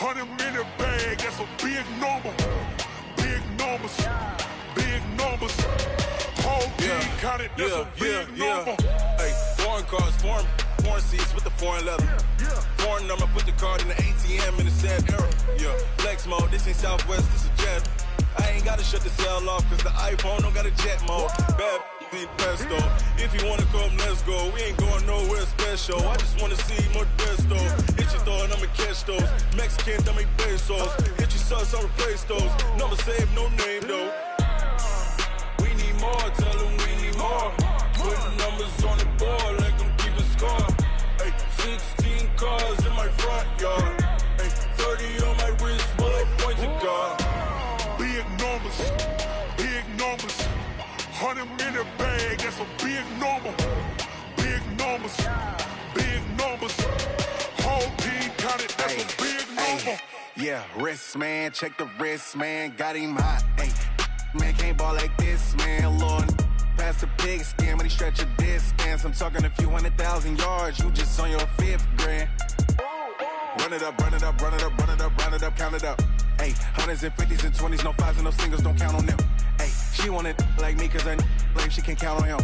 100 in the bag, that's a big number. Big numbers, big numbers. Whole team counted, that's a big number. Hey, foreign cars, foreign seats with the foreign leather. Foreign number, put the card in the ATM in the sad era. Yeah, flex mode, this ain't Southwest, this is Jet. I ain't gotta shut the cell off, cause the iPhone don't got a jet mode. Bad ain't pesto. If you wanna come, let's go. We ain't going nowhere special. I just wanna see more pesto. Hit your thought, I'ma catch those. Mexican, dummy pesos. Hit your sus, I'll replace those. Number save, no name though. We need more, tell them we need more. Putting numbers on the board, like them keep a score. Hey, 16 cars in my front yard. Hey, 30 on my wrist, bullet point to God. Big numbers, big numbers. 100 in the bag, that's a big number. Big numbers, big numbers. Whole team counted, that's a big number. Yeah, wrist man, check the wrist man, got him hot. Ay, man can't ball like this, man. Lord, past the pig skin, but he stretch a distance. I'm talking a few 100,000 yards, you just on your 5th grand. Run it up, run it up, run it up, run it up, run it up, count it up. Ay, 100s and 50s and 20s, no 5s and no singles, don't count on them. Ay, she want it like me, cause her like she can count on him.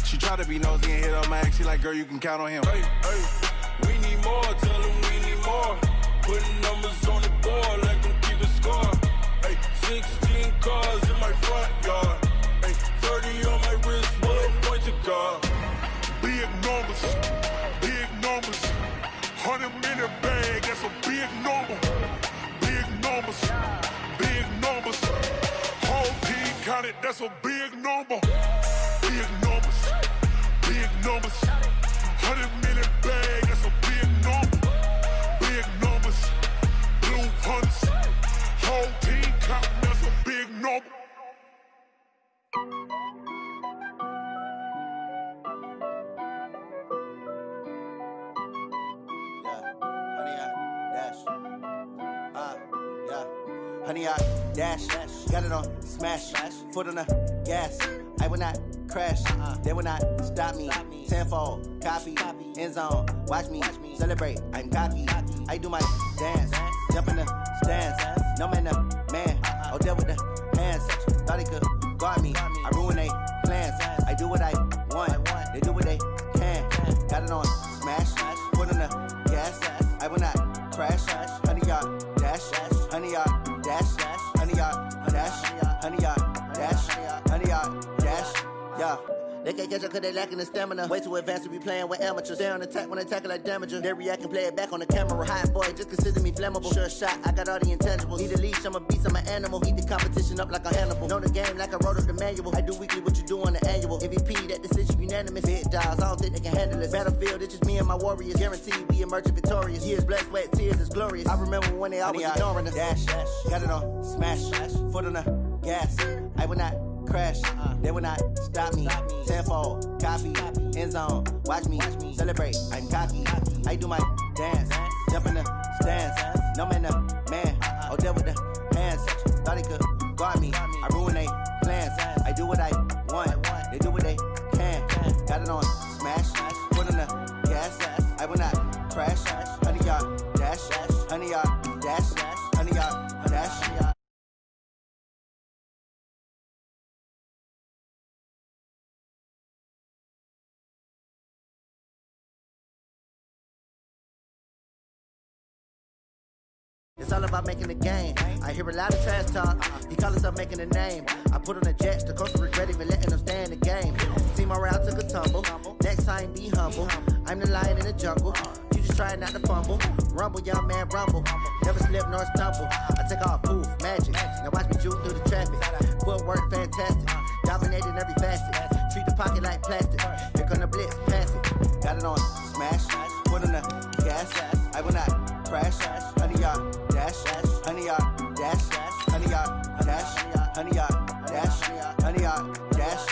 She try to be nosy and hit up my ex, she like, girl, you can count on him. Hey, hey, we need more, tell them we need more. Putting numbers on the board, like them keep a score. Hey, 16 cars in my front yard. Hey, 30 on my wrist, bullet point to God. Big numbers, big numbers. 100 in the bag, that's a big number. Big numbers, big numbers. Whole team counted, that's a big number. Big numbers, big numbers. 100 in the bag, that's a big number. Big numbers, blue hunts. Whole team counting, that's a big number. Honey, I dash, got it on smash, foot on the gas. I will not crash, they will not stop me. Tenfold, copy, end zone, watch me celebrate. I'm cocky, I do my dance, jump in the stands. No man, man, oh there with the hands. Thought he could guard me, I ruin they plans. I do what I want, they do what they can. Got it on smash, foot on the gas. I will not crash, honey, y'all dash, honey, y'all dash, honey, y'all dash, honey, y'all dash, honey, y'all dash, yeah. They can't catch up cause they lacking the stamina. Way too advanced to be playing with amateurs. Stay on attack when attack like damager. They react and play it back on the camera. Hot boy, just consider me flammable. Sure shot, I got all the intangibles. Need a leash, I'm a beast, I'm an animal. Eat the competition up like a Hannibal. Know the game like I wrote up the manual. I do weekly what you do on the annual. MVP, that decision unanimous. Big dials, I don't think they can handle it. Battlefield, it's just me and my warriors. Guaranteed we emerge victorious. Years, blood, sweat, tears, is glorious. I remember when they always ignoring us. Dash, got it on smash, foot on the gas. I will not crash, they will not stop me. Tenfold, copy, end zone, watch me celebrate. I'm cocky, I do my dance, jump in the stands. No man, man, oh there with the hands. Thought he could guard me, I ruin they plans. I do what I want, they do what they can. Got it on smash, foot on the gas. I will not crash, honey, y'all dash, honey, y'all dash, honey, y'all dash. It's all about making the game. I hear a lot of trash talk. He call himself making a name. I put on the jets, the coach regret even letting them stay in the game. Team morale took a tumble. Next time, be humble. I'm the lion in the jungle. You just try not to fumble. Rumble, young man, rumble. Never slip nor stumble. I take off, poof, magic. Now watch me juke through the traffic. Footwork, fantastic. Dominating every facet. Treat the pocket like plastic. Here come the blitz, pass it. Got it on smash. Foot on the gas. I will not crash. Honey, y'all dash. Honey, y'all dash. Honey, y'all dash. Honey, y'all dash. Honey, y'all dash.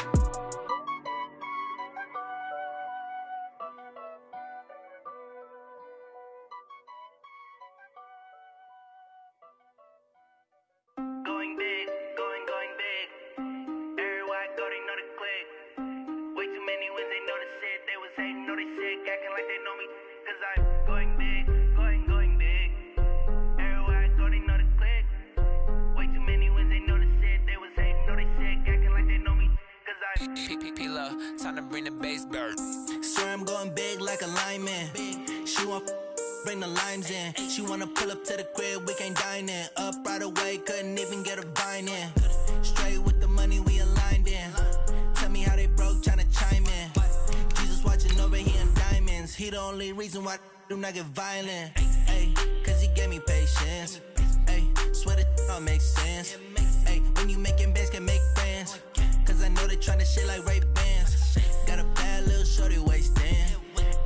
Going big, going big. Everywhere I go, they know the click. Way too many wins, they know the shit. They was hating, know they sick, acting like they know me. Cause I'm going big, going big. Everywhere Dirt. Swear I'm going big like a lineman. She want bring the limes in. She wanna pull up to the crib, we can't dine in. Up right away, couldn't even get a vine in. Straight with the money we aligned in. Tell me how they broke, tryna chime in. Jesus watching over here in diamonds. He the only reason why I do not get violent. Ay, cause he gave me patience. Ay, swear that all makes sense. Ay, when you making bands, can make friends. Cause I know they tryna shit like Ray-Bans. Got a bad little shorty wasting.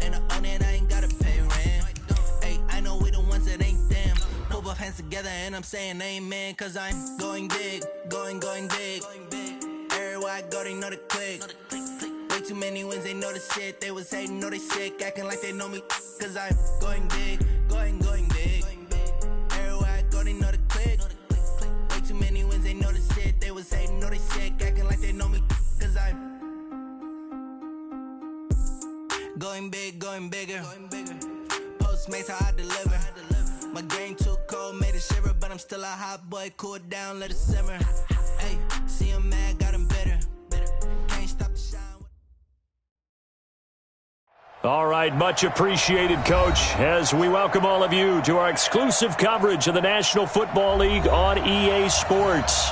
And I own it, I ain't gotta pay rent. Ay, I know we the ones that ain't them. Put both hands together and I'm saying amen. Cause I'm going big, going big. Everywhere I go, they know the click. Way too many wins, they know the shit. They was hating, know they sick, acting like they know me. Cause I'm going big, going big. Everywhere I go, they know the click. Way too many wins, they know the shit. They was hating, know they sick, acting like they know me. Cause I'm going big, going bigger. Postmates, how I deliver. My game too cold, made it shiver. But I'm still a hot boy, cool it down, let it simmer. Hey, see him mad, got him bitter. Can't stop the shine. All right, much appreciated, Coach, as we welcome all of you to our exclusive coverage of the National Football League on EA Sports.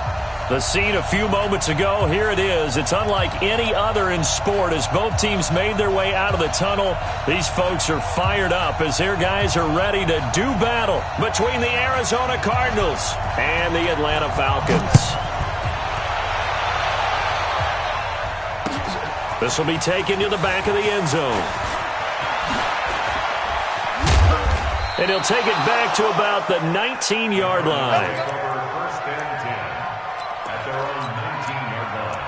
The scene a few moments ago, here it is. It's unlike any other in sport as both teams made their way out of the tunnel. These folks are fired up as their guys are ready to do battle between the Arizona Cardinals and the Atlanta Falcons. This will be taken to the back of the end zone. And he'll take it back to about the 19-yard line. First and 10 at their own 19-yard line.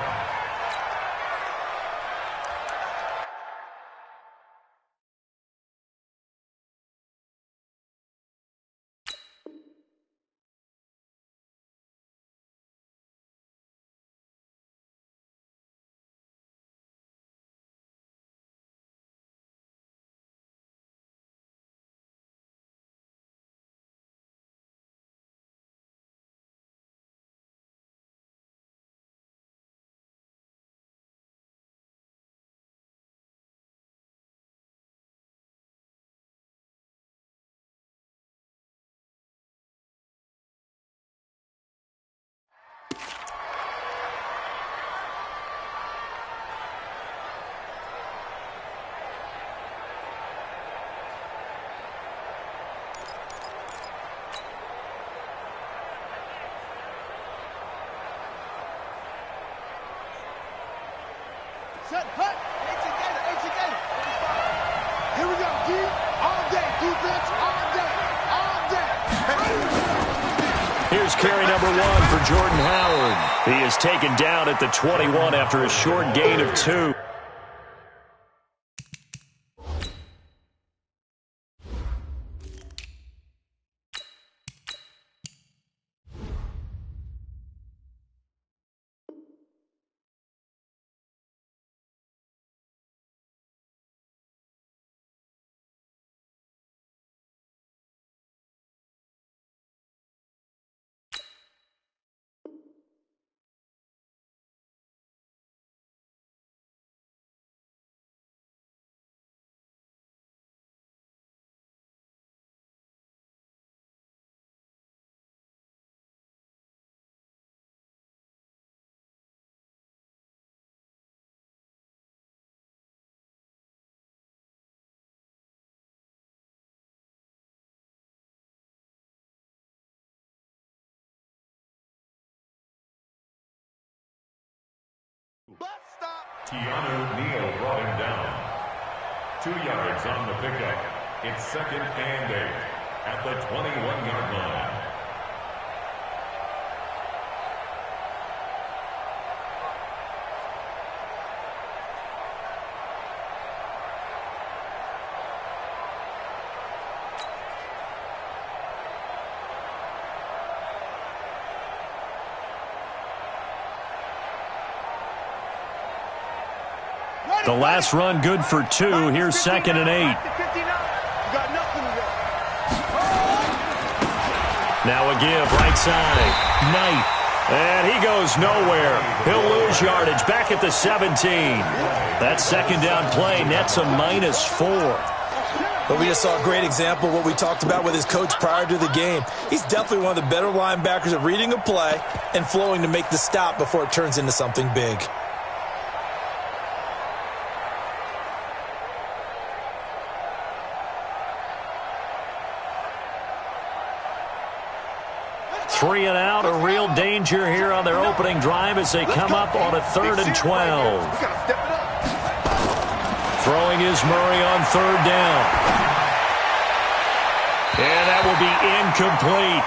Set, cut. H-again. Here we go, D. All day. Defense, all day. Here's carry number 1 for Jordan Howard. He is taken down at the 21 after a short gain of 2. Keanu Neal brought him down. 2 yards on the pickup. It's 2nd and 8 at the 21-yard line. The last run good for 2. Here's 2nd and 8. Now a give right side. Knight And he goes nowhere. He'll lose yardage back at the 17. That second down play nets a -4. But we just saw a great example of what we talked about with his coach prior to the game. He's definitely one of the better linebackers at reading a play and flowing to make the stop before it turns into something big. Three and out, a real danger here on their opening drive as they come up on a 3rd and 12. Throwing is Murray on 3rd down. And that will be incomplete.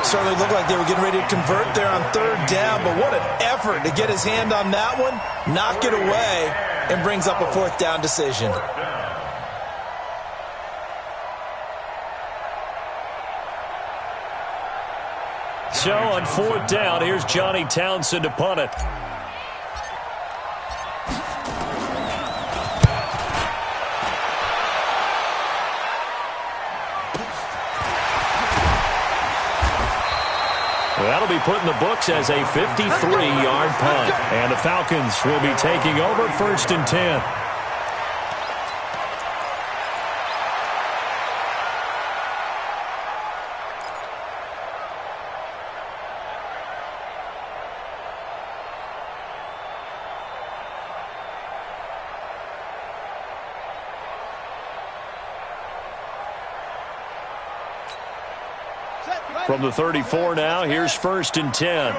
Certainly looked like they were getting ready to convert there on 3rd down, but what an effort to get his hand on that one, knock it away, and brings up a 4th down decision. So on 4th down, here's Johnny Townsend to punt it. That'll be put in the books as a 53-yard punt. And the Falcons will be taking over 1st and 10. From the 34 now, here's 1st and 10.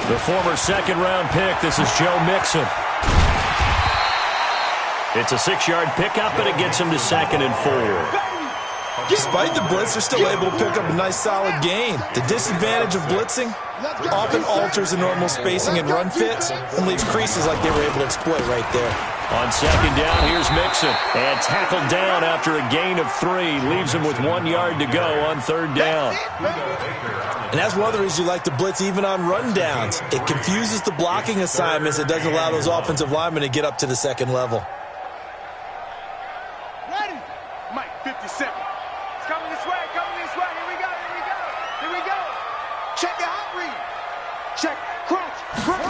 The former 2nd-round pick, this is Joe Mixon. It's a 6-yard pickup, and it gets him to 2nd and 4. Despite the blitz, they're still able to pick up a nice solid gain. The disadvantage of blitzing often alters the normal spacing and run fits and leaves creases like they were able to exploit right there. On 2nd down, here's Mixon. And tackled down after a gain of 3. Leaves him with 1 yard to go on 3rd down. And that's one of the reasons you like to blitz even on rundowns. It confuses the blocking assignments. It doesn't allow those offensive linemen to get up to the 2nd level. Ready? Mike, 50 seconds. It's coming this way, coming this way. Here we go, here we go, here we go. Check the hot read. Check, crunch, crunch.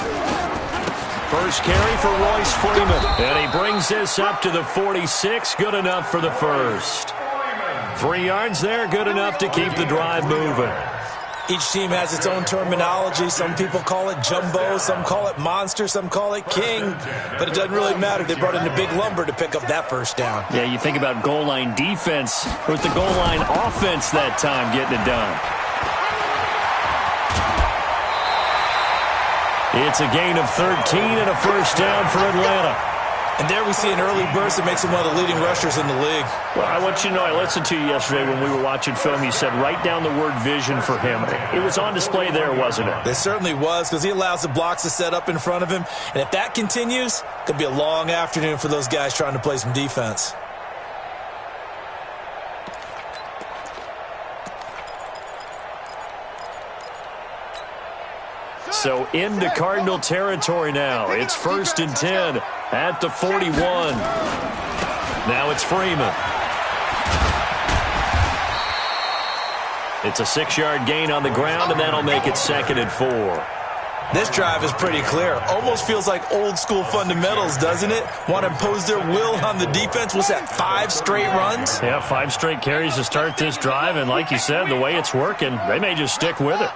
First carry for Royce Freeman. And he brings this up to the 46. Good enough for the first. 3 yards there, good enough to keep the drive moving. Each team has its own terminology. Some people call it jumbo, some call it monster, some call it king. But it doesn't really matter. They brought in a big lumber to pick up that first down. Yeah, you think about goal line defense. It was the goal line offense that time getting it done. It's a gain of 13 and a first down for Atlanta. And there we see an early burst that makes him one of the leading rushers in the league. Well, I want you to know, I listened to you yesterday when we were watching film. You said write down the word vision for him. It was on display there, wasn't it? It certainly was, because he allows the blocks to set up in front of him. And if that continues, it could be a long afternoon for those guys trying to play some defense. So into Cardinal territory now. It's 1st and 10 at the 41. Now it's Freeman. It's a 6-yard gain on the ground, and that'll make it 2nd and 4. This drive is pretty clear. Almost feels like old school fundamentals, doesn't it? Want to impose their will on the defense. What's that, 5 straight runs? Yeah, 5 straight carries to start this drive, and like you said, the way it's working, they may just stick with it.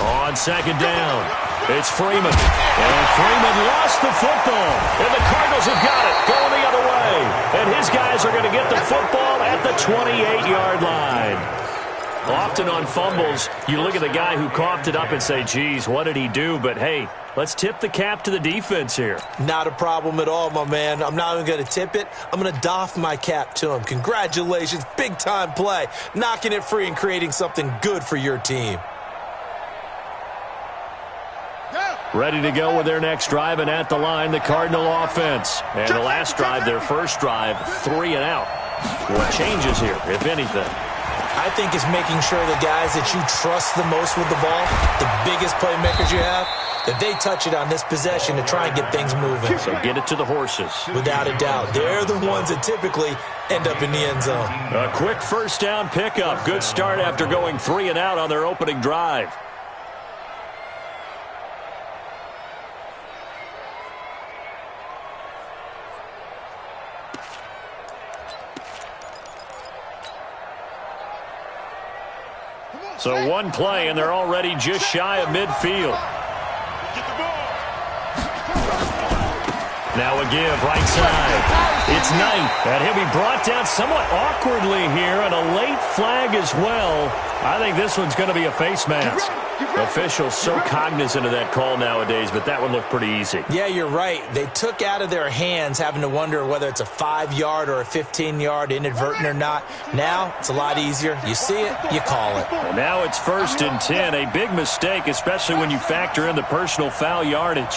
On 2nd down, it's Freeman. And Freeman lost the football. And the Cardinals have got it, going the other way. And his guys are going to get the football at the 28-yard line. Often on fumbles, you look at the guy who coughed it up and say, geez, what did he do? But, hey, let's tip the cap to the defense here. Not a problem at all, my man. I'm not even going to tip it. I'm going to doff my cap to him. Congratulations, big-time play. Knocking it free and creating something good for your team. Ready to go with their next drive, and at the line, the Cardinal offense. And the last drive, their first drive, 3 and out. What changes here, if anything? I think it's making sure the guys that you trust the most with the ball, the biggest playmakers you have, that they touch it on this possession to try and get things moving. So get it to the horses. Without a doubt. They're the ones that typically end up in the end zone. A quick first down pickup. Good start after going 3 and out on their opening drive. So one play, and they're already just shy of midfield. Now a give, right side. It's Knight, and he'll be brought down somewhat awkwardly here, and a late flag as well. I think this one's going to be a face mask. Officials so cognizant of that call nowadays, but that one looked pretty easy. Yeah, you're right. They took out of their hands having to wonder whether it's a 5-yard or a 15-yard, inadvertent or not. Now it's a lot easier. You see it, you call it. And now it's 1st and 10, a big mistake, especially when you factor in the personal foul yardage.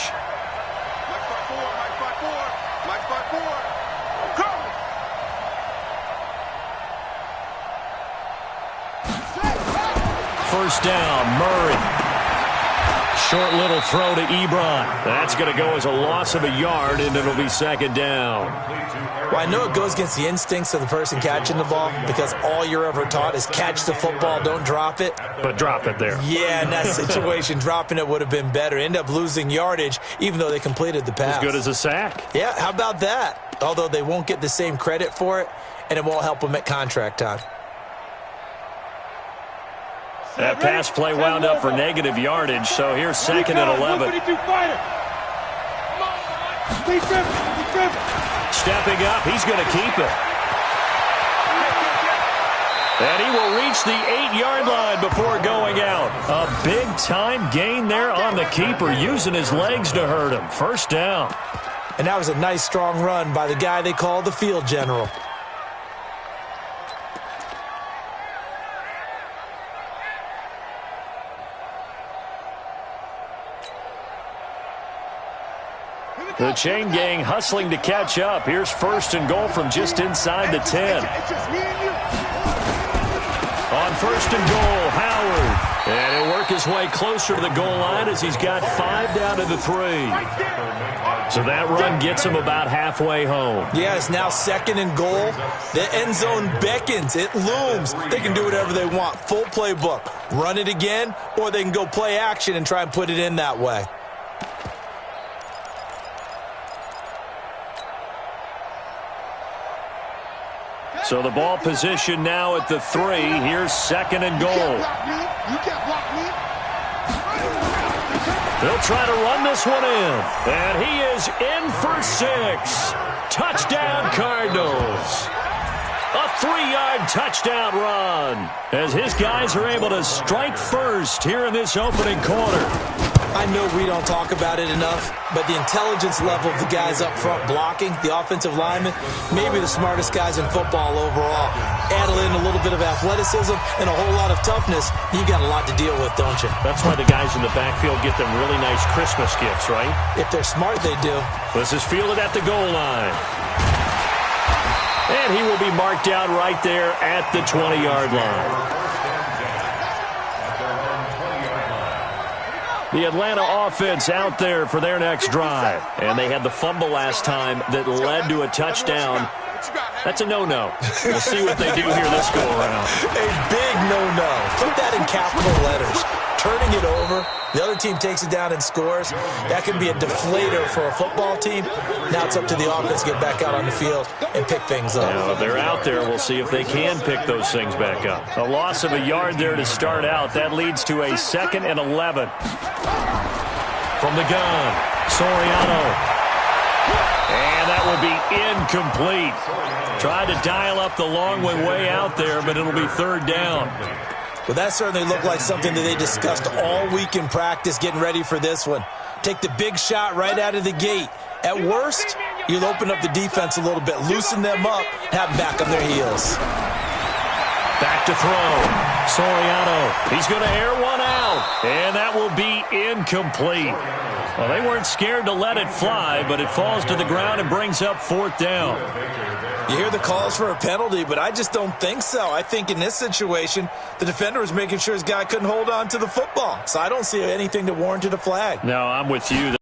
First down, Murray. Short little throw to Ebron. That's going to go as a loss of a yard, and it'll be 2nd down. Well, I know it goes against the instincts of the person catching the ball because all you're ever taught is catch the football, don't drop it. But drop it there. Yeah, in that situation, dropping it would have been better. End up losing yardage, even though they completed the pass. As good as a sack. Yeah, how about that? Although they won't get the same credit for it, and it won't help them at contract time. That pass play wound up for negative yardage, so here's 2nd and 11. Stepping up, he's going to keep it. And he will reach the 8-yard line before going out. A big-time gain there on the keeper, using his legs to hurt him. First down. And that was a nice, strong run by the guy they call the field general. The chain gang hustling to catch up. Here's 1st and goal from just inside the 10. On 1st and goal, Howard. And he'll work his way closer to the goal line as he's got 5 down to the 3. So that run gets him about halfway home. Yeah, it's now 2nd and goal. The end zone beckons. It looms. They can do whatever they want. Full playbook. Run it again, or they can go play action and try and put it in that way. So the ball position now at the 3. Here's 2nd and goal. They'll try to run this one in. And he is in for 6. Touchdown, Cardinals. A 3-yard touchdown run as his guys are able to strike first here in this opening quarter. I know we don't talk about it enough, but the intelligence level of the guys up front blocking, the offensive linemen, maybe the smartest guys in football overall. Add in a little bit of athleticism and a whole lot of toughness, you got a lot to deal with, don't you? That's why the guys in the backfield get them really nice Christmas gifts, right? If they're smart, they do. This is fielded at the goal line. And he will be marked down right there at the 20-yard line. The Atlanta offense out there for their next drive. And they had the fumble last time that led to a touchdown. That's a no-no. We'll see what they do here this go-around. A big no-no. Put that in capital letters. Turning it over, the other team takes it down and scores. That can be a deflator for a football team. Now it's up to the offense to get back out on the field and pick things up. Now, if they're out there, we'll see if they can pick those things back up. A loss of a yard there to start out. That leads to a 2nd and 11. From the gun, Soriano. And that will be incomplete. Tried to dial up the long way out there, but it'll be 3rd down. Well, that certainly looked like something that they discussed all week in practice getting ready for this one. Take the big shot right out of the gate. At worst, you'll open up the defense a little bit, loosen them up, and have them back on their heels. Back to throw. Soriano. He's going to air one out. And that will be incomplete. Well, they weren't scared to let it fly, but it falls to the ground and brings up 4th down. You hear the calls for a penalty, but I just don't think so. I think in this situation, the defender was making sure his guy couldn't hold on to the football. So I don't see anything that warranted a flag. No, I'm with you.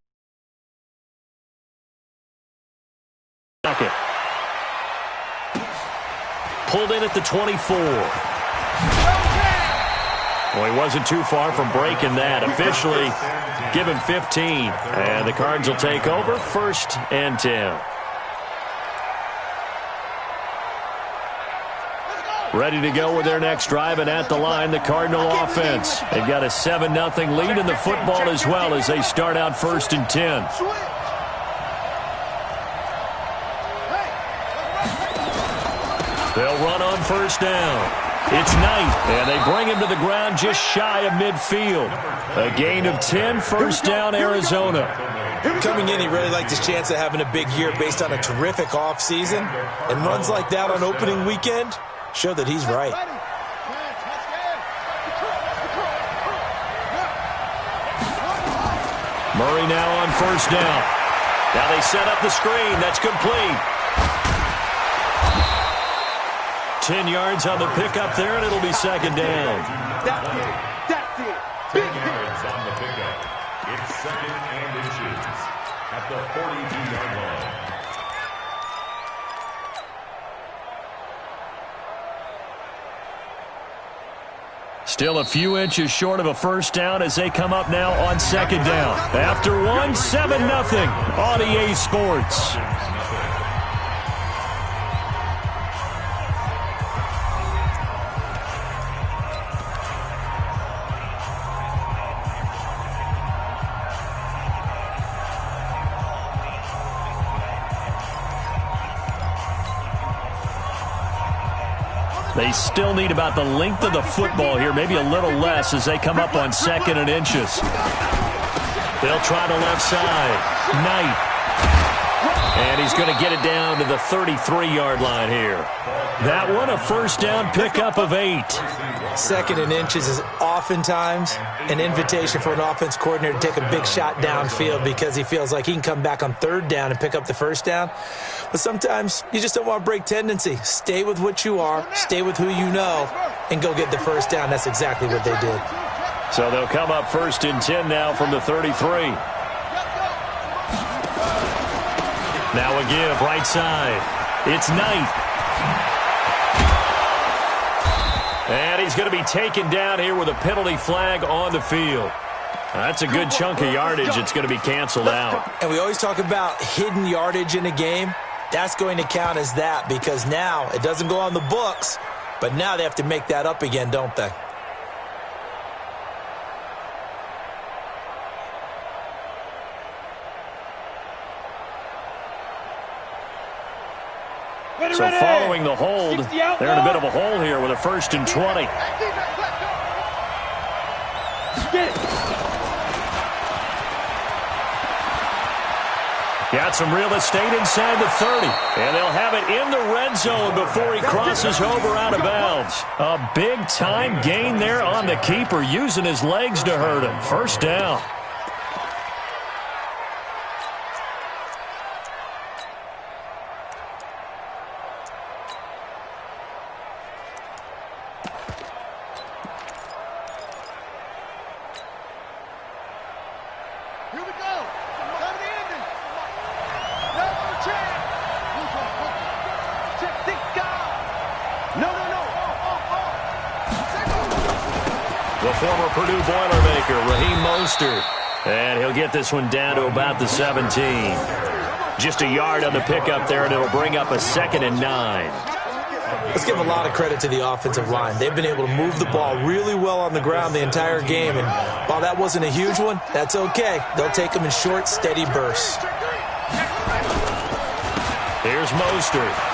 Pulled in at the 24. Well, he wasn't too far from breaking that. Officially, give him 15. And the Cards will take over, 1st and 10. Ready to go with their next drive, and at the line, the Cardinal offense. They've got a 7-0 lead in the football as well as they start out 1st and 10. They'll run on 1st down. It's Knight, and they bring him to the ground just shy of midfield. A gain of 10, 1st down, Arizona. Coming in, he really liked his chance of having a big year based on a terrific offseason. And runs like that on opening weekend show that he's right. Murray now on 1st down. Now they set up the screen. That's complete. 10 yards on the pickup there, and it'll be 2nd down. That's it. 10 yards on the pickup. It's 2nd and inches at the 42-yard line. Still a few inches short of a 1st down as they come up now on 2nd down. After one, 7-0 on EA Sports. They still need about the length of the football here, maybe a little less as they come up on 2nd and inches. They'll try the left side. Knight. And he's going to get it down to the 33-yard line here. That one, a 1st down pickup of 8. 2nd and inches is oftentimes an invitation for an offense coordinator to take a big shot downfield because he feels like he can come back on 3rd down and pick up the 1st down. But sometimes you just don't want to break tendency. Stay with what you are, stay with who you know, and go get the 1st down. That's exactly what they did. So they'll come up 1st and 10 now from the 33. Now a give, right side. It's Knight. And he's going to be taken down here with a penalty flag on the field. That's a good chunk of yardage. It's going to be canceled out. And we always talk about hidden yardage in a game. That's going to count as that because now it doesn't go on the books, but now they have to make that up again, don't they? So following the hold, they're in a bit of a hole here with a 1st and 20. Got some real estate inside the 30. And they'll have it in the red zone before he crosses over out of bounds. A big-time gain there on the keeper, using his legs to hurt him. 1st down. Former Purdue Boilermaker, Raheem Mostert. And he'll get this one down to about the 17. Just a yard on the pickup there, and it'll bring up a 2nd and 9. Let's give a lot of credit to the offensive line. They've been able to move the ball really well on the ground the entire game. And while that wasn't a huge one, that's okay. They'll take them in short, steady bursts. Here's Mostert.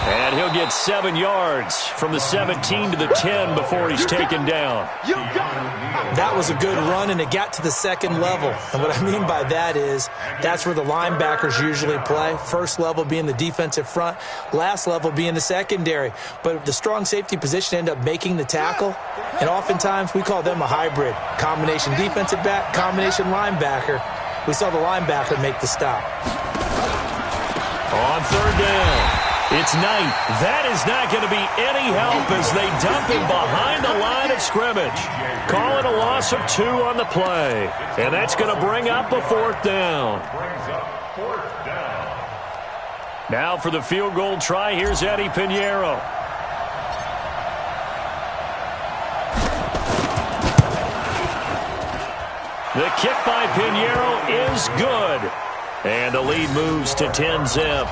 And he'll get 7 yards from the 17 to the 10 before he's taken down. That was a good run, and it got to the 2nd level. And what I mean by that is that's where the linebackers usually play. 1st level being the defensive front, last level being the secondary. But the strong safety position ended up making the tackle, and oftentimes we call them a hybrid. Combination defensive back, combination linebacker. We saw the linebacker make the stop. On third down. It's Knight. That is not going to be any help as they dump him behind the line of scrimmage. Call it a loss of 2 on the play. And that's going to bring up a 4th down. Now for the field goal try, here's Eddie Pinheiro. The kick by Pinheiro is good. And the lead moves to 10-zip.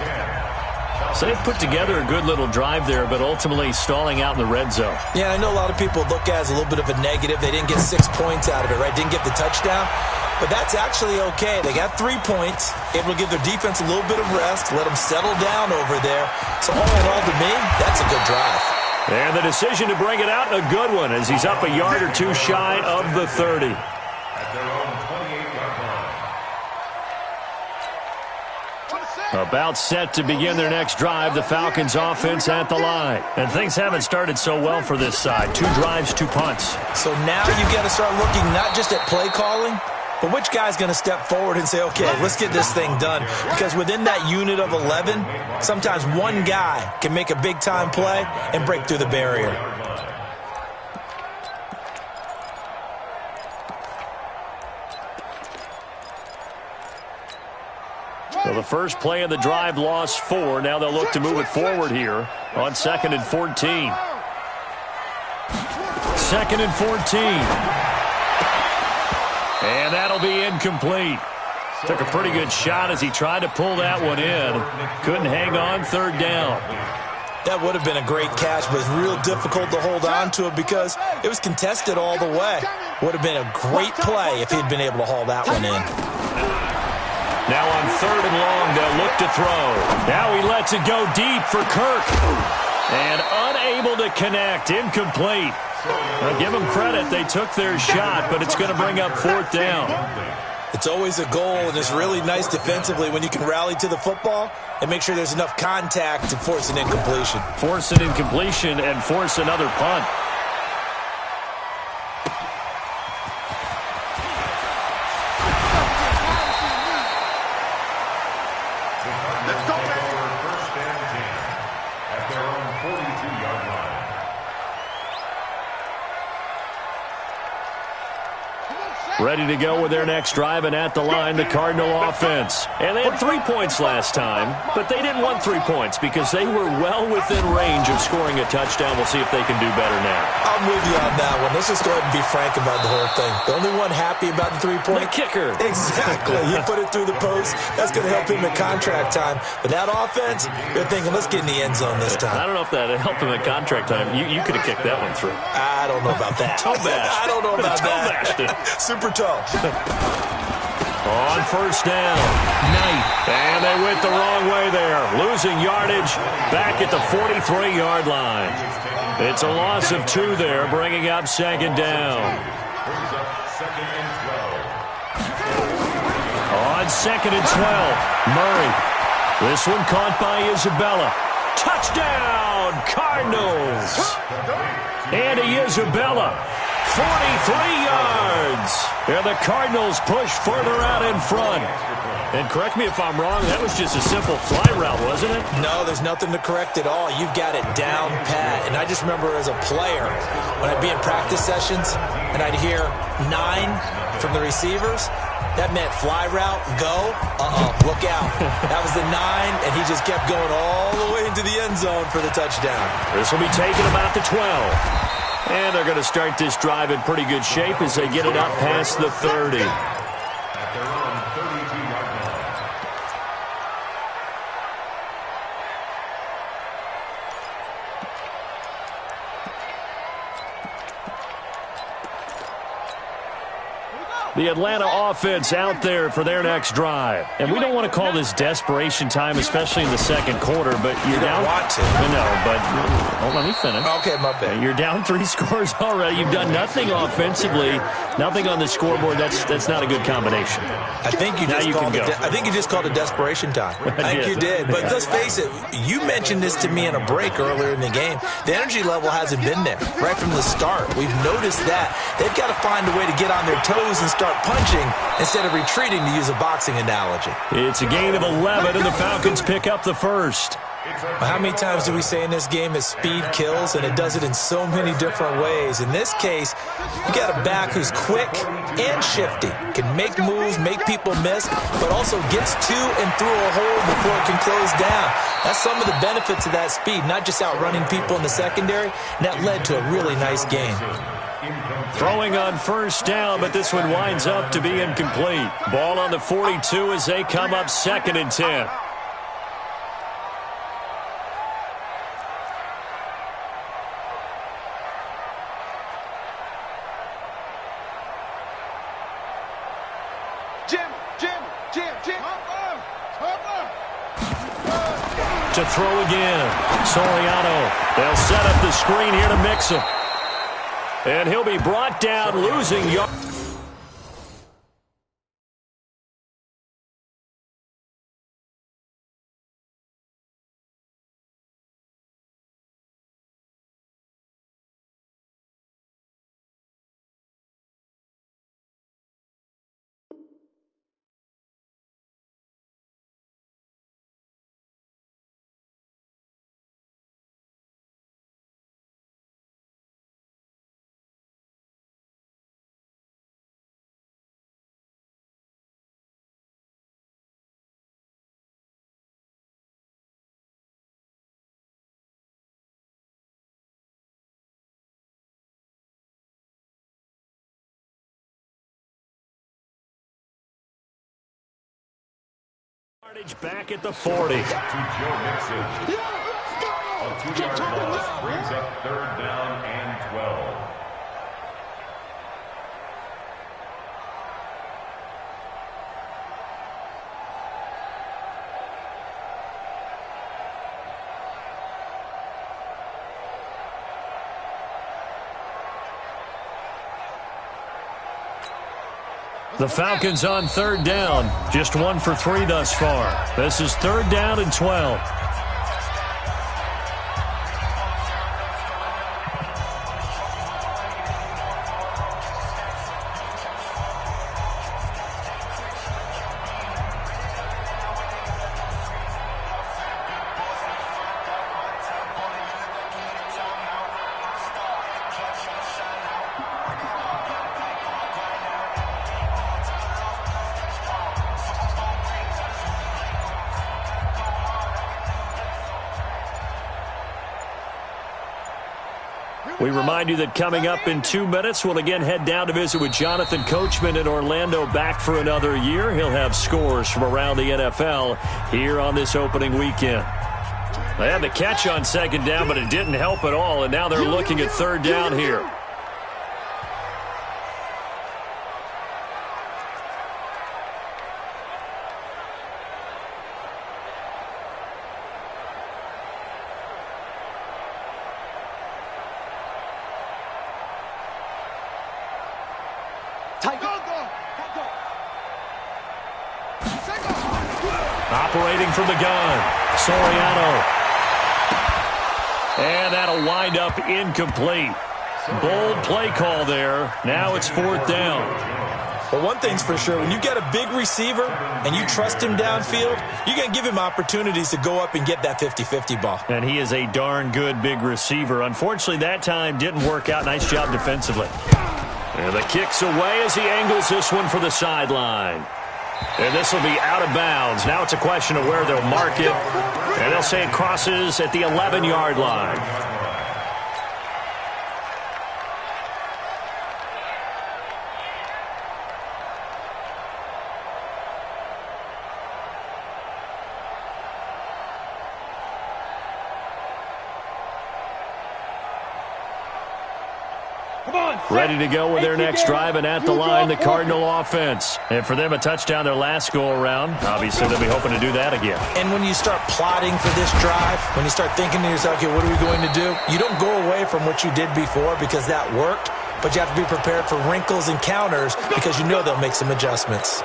So they've put together a good little drive there, but ultimately stalling out in the red zone. Yeah, I know a lot of people look at it as a little bit of a negative. They didn't get 6 points out of it, right? Didn't get the touchdown. But that's actually okay. They got 3 points, able to give their defense a little bit of rest, let them settle down over there. So all in all, to me, that's a good drive. And the decision to bring it out, a good one, as he's up a yard or 2 shy of the 30. At their own 28-yard line. About set to begin their next drive, the Falcons offense at the line. And things haven't started so well for this side. 2 drives, 2 punts. So now you've got to start looking not just at play calling, but which guy's going to step forward and say, okay, let's get this thing done. Because within that unit of 11, sometimes one guy can make a big-time play and break through the barrier. So the first play of the drive lost 4. Now they'll look to move it forward here on 2nd and 14. 2nd and 14. And that'll be incomplete. Took a pretty good shot as he tried to pull that one in. Couldn't hang on 3rd down. That would have been a great catch, but it's real difficult to hold on to it because it was contested all the way. Would have been a great play if he'd been able to haul that one in. Now on 3rd and long, they'll look to throw. Now he lets it go deep for Kirk. And unable to connect, incomplete. Now give them credit, they took their shot, but it's going to bring up 4th down. It's always a goal, and it's really nice defensively when you can rally to the football and make sure there's enough contact to force an incompletion. Force an incompletion and force another punt. Ready to go with their next drive, and at the line, the Cardinal offense. And they had 3 points last time, but they didn't want 3 points because they were well within range of scoring a touchdown. We'll see if they can do better now. I'm with you on that one. Let's just go ahead and be frank about the whole thing. The only one happy about the 3-point? The kicker. Exactly. He put it through the post. That's going to help him at contract time. But that offense, you're thinking, let's get in the end zone this time. I don't know if that helped him at contract time. You could have kicked that one through. I don't know about that. Toe bash. I don't know about that. Super toe. On 1st down, Knight. And they went the wrong way there. Losing yardage back at the 43-yard line. It's a loss of 2 there, bringing up 2nd down. On 2nd and 12, Murray. This one caught by Isabella. Touchdown, Cardinals. Andy Isabella. 43 yards. And the Cardinals push further out in front. And correct me if I'm wrong, that was just a simple fly route, wasn't it? No, there's nothing to correct at all. You've got it down pat. And I just remember as a player, when I'd be in practice sessions and I'd hear 9 from the receivers, that meant fly route, go, look out. That was the 9, and he just kept going all the way into the end zone for the touchdown. This will be taken about the 12. And they're going to start this drive in pretty good shape as they get it up past the 30. At their own 32-yard line. The Atlanta offense out there for their next drive. And we don't want to call this desperation time, especially in the 2nd quarter, but you're down. You don't want to. No, but hold on, let me finish. Okay, my bad. You're down 3 scores already. You've done nothing offensively, nothing on the scoreboard. That's not a good combination. I think you just called it desperation time. I think you did. But let's face it, you mentioned this to me in a break earlier in the game. The energy level hasn't been there right from the start. We've noticed that. They've got to find a way to get on their toes and start start punching instead of retreating, to use a boxing analogy. It's a gain of 11, and the Falcons pick up the first. How many times do we say in this game that speed kills, and it does it in so many different ways? In this case, you got a back who's quick and shifty, can make moves, make people miss, but also gets to and through a hole before it can close down. That's some of the benefits of that speed, not just outrunning people in the secondary, and that led to a really nice game. Throwing on first down, but this one winds up to be incomplete. Ball on the 42 as they come up 2nd and 10. To throw again. Soriano. They'll set up the screen here to mix him. And he'll be brought down, losing yards. Back at the 40. To Joe Mixon. A 2-yard loss brings up 3rd down and 12. The Falcons on 3rd down. Just 1 for 3 thus far. This is 3rd down and 12. We remind you that coming up in 2 minutes, we'll again head down to visit with Jonathan Coachman in Orlando, back for another year. He'll have scores from around the NFL here on this opening weekend. They had the catch on 2nd down, but it didn't help at all, and now they're looking at 3rd down here. Operating from the gun, Soriano. And that'll wind up incomplete. Bold play call there. Now it's 4th down. Well, one thing's for sure, when you get a big receiver and you trust him downfield, you're going to give him opportunities to go up and get that 50-50 ball. And he is a darn good big receiver. Unfortunately, that time didn't work out. Nice job defensively. And the kick's away as he angles this one for the sideline. And this will be out of bounds. Now it's a question of where they'll mark it. And they'll say it crosses at the 11-yard line. Ready to go with their next drive, and at the line, the Cardinal offense. And for them, a touchdown their last go-around. Obviously, they'll be hoping to do that again. And when you start plotting for this drive, when you start thinking to yourself, okay, what are we going to do? You don't go away from what you did before because that worked, but you have to be prepared for wrinkles and counters because you know they'll make some adjustments.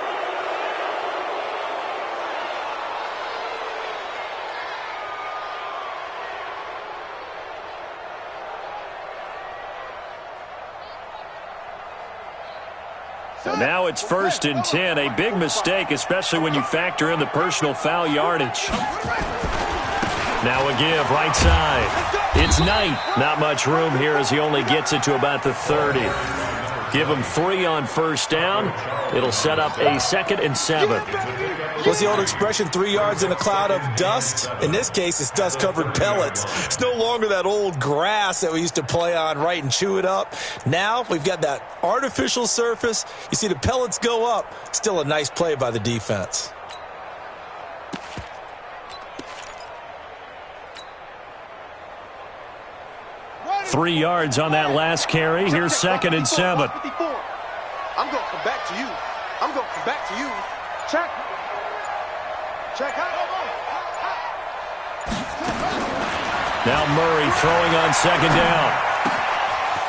And now it's 1st and 10. A big mistake, especially when you factor in the personal foul yardage. Now a give right side. It's Knight. Not much room here as he only gets it to about the 30. Give him 3 on 1st down. It'll set up a 2nd and 7. What's the old expression, 3 yards in a cloud of dust? In this case, it's dust-covered pellets. It's no longer that old grass that we used to play on, right, and chew it up. Now we've got that artificial surface. You see the pellets go up. Still a nice play by the defense. Three yards on that last carry. Here's 2nd and 7. I'm going to come back to you. I'm going to come back to you. Check. Check out. Now Murray throwing on 2nd down.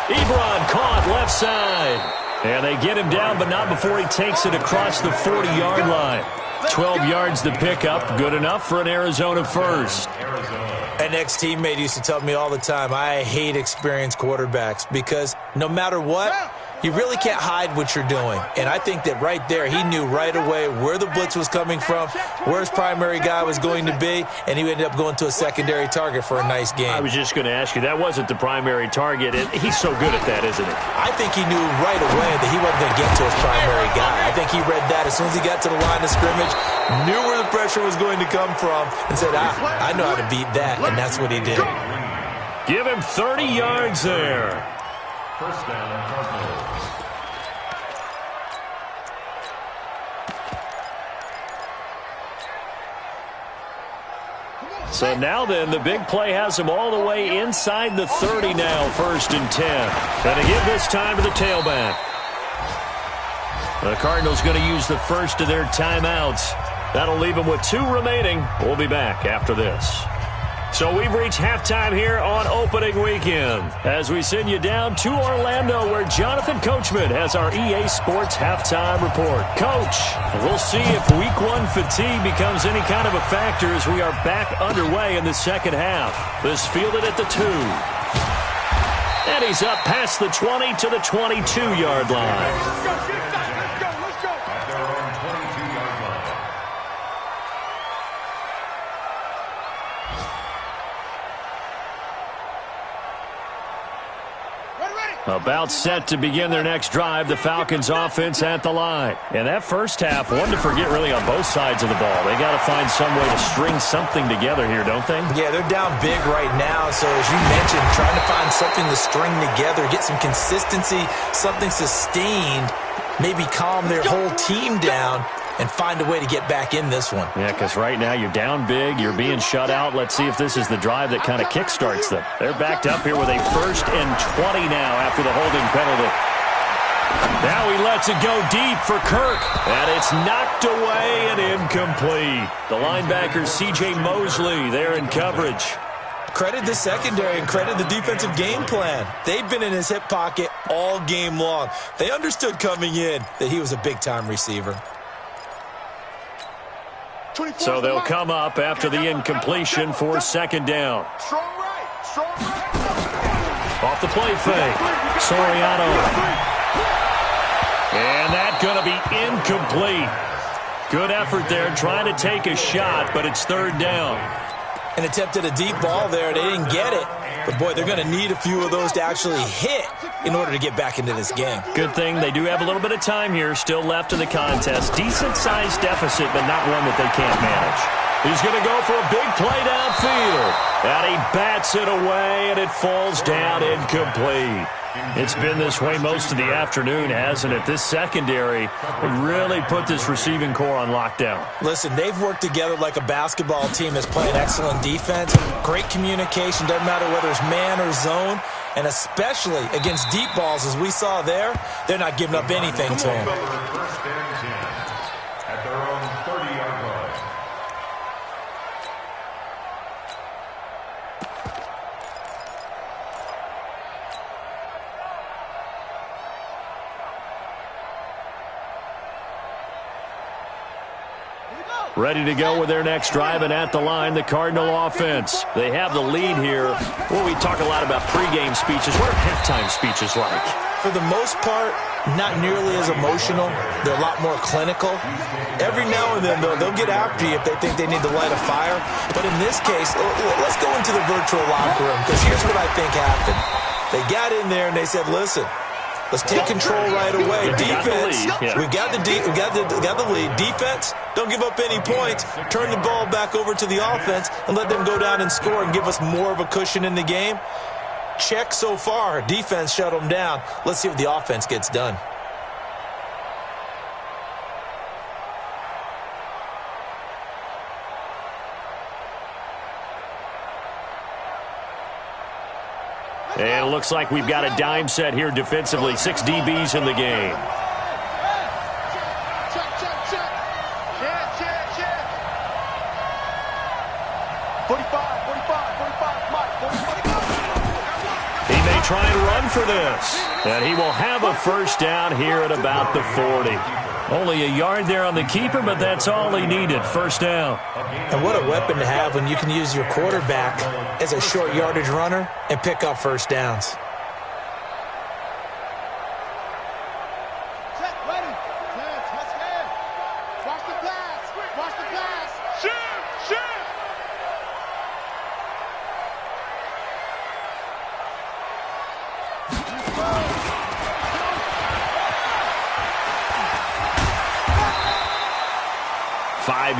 Ebron caught left side. And they get him down, but not before he takes it across the 40-yard line. 12 yards to pick up. Good enough for an Arizona first. An ex-teammate used to tell me all the time, I hate experienced quarterbacks because no matter what, you really can't hide what you're doing. And I think that right there, he knew right away where the blitz was coming from, where his primary guy was going to be, and he ended up going to a secondary target for a nice game. I was just going to ask you, that wasn't the primary target. He's so good at that, isn't he? I think he knew right away that he wasn't going to get to his primary guy. I think he read that as soon as he got to the line of scrimmage, knew where the pressure was going to come from, and said, I know how to beat that, and that's what he did. Give him 30 yards there. 1st down, Cardinals. So now then, the big play has him all the way inside the 30 now, 1st and 10. And to give this time to the tailback. The Cardinals going to use the first of their timeouts. That'll leave them with 2 remaining. We'll be back after this. So we've reached halftime here on opening weekend as we send you down to Orlando where Jonathan Coachman has our EA Sports halftime report. Coach, we'll see if week 1 fatigue becomes any kind of a factor as we are back underway in the second half. This fielded at the 2. And he's up past the 20 to the 22-yard line. About set to begin their next drive, the Falcons offense at the line. And that first half, one to forget really on both sides of the ball. They got to find some way to string something together here, don't they? Yeah, they're down big right now. So as you mentioned, trying to find something to string together, get some consistency, something sustained, maybe calm their whole team down and find a way to get back in this one. Yeah, because right now you're down big, you're being shut out. Let's see if this is the drive that kind of kickstarts them. They're backed up here with a 1st and 20 now after the holding penalty. Now he lets it go deep for Kirk, and it's knocked away and incomplete. The linebacker C.J. Mosley there in coverage. Credit the secondary and credit the defensive game plan. They've been in his hip pocket all game long. They understood coming in that he was a big-time receiver. So they'll come up after the incompletion for 2nd down. Off the play fake. Soriano. And that's going to be incomplete. Good effort there trying to take a shot, but it's 3rd down. An attempt at a deep ball there. They didn't get it. But, boy, they're going to need a few of those to actually hit in order to get back into this game. Good thing they do have a little bit of time here still left in the contest. Decent-sized deficit, but not one that they can't manage. He's going to go for a big play downfield. And he bats it away, and it falls down incomplete. It's been this way most of the afternoon, hasn't it? This secondary really put this receiving core on lockdown. Listen, they've worked together like a basketball team that's playing excellent defense. Great communication, doesn't matter whether it's man or zone. And especially against deep balls, as we saw there, they're not giving up anything to them. 1st and 10 at their own 30-yard line. Ready to go with their next drive, and at the line, the Cardinal offense. They have the lead here. Well, we talk a lot about pregame speeches. What are halftime speeches like? For the most part, not nearly as emotional. They're a lot more clinical. Every now and then, they'll get after you if they think they need to light a fire. But in this case, let's go into the virtual locker room, because here's what I think happened. They got in there and they said, listen, let's take control right away. Defense, we got the lead. Defense, don't give up any points. Turn the ball back over to the offense and let them go down and score and give us more of a cushion in the game. Check so far. Defense shut them down. Let's see if the offense gets done. And it looks like we've got a dime set here defensively. 6 DBs in the game. He may try and run for this. And he will have a first down here at about the 40. Only a yard there on the keeper, but that's all he needed. First down. And what a weapon to have when you can use your quarterback as a short yardage runner and pick up first downs.